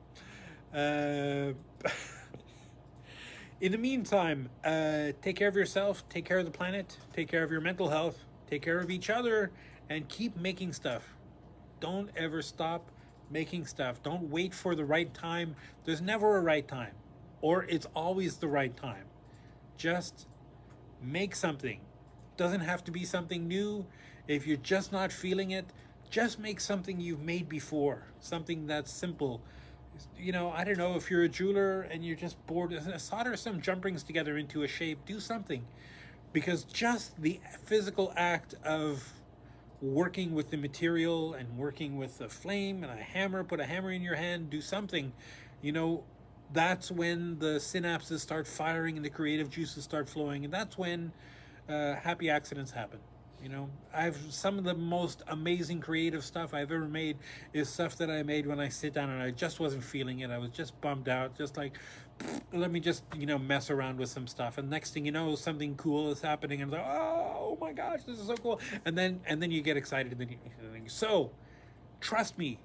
In the meantime, take care of yourself, take care of the planet, take care of your mental health, take care of each other, and keep making stuff. Don't ever stop making stuff. Don't wait for the right time. There's never a right time, or it's always the right time. Just make something. Doesn't have to be something new. If you're just not feeling it, just make something you've made before, something that's simple. I don't know, if you're a jeweler and you're just bored, solder some jump rings together into a shape, do something. Because just the physical act of working with the material and working with a flame and a hammer, put a hammer in your hand, do something, that's when the synapses start firing and the creative juices start flowing. And that's when happy accidents happen. I've some of the most amazing creative stuff I've ever made is stuff that I made when I sit down and I just wasn't feeling it. I was just bummed out, just like, let me just, mess around with some stuff. And next thing you know, something cool is happening, and I'm like, oh my gosh, this is so cool. And then you get excited, and then you think, so trust me,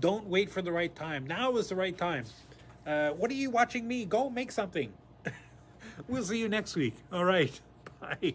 don't wait for the right time. Now is the right time. What are you watching me? Go make something. We'll see you next week. All right. Bye.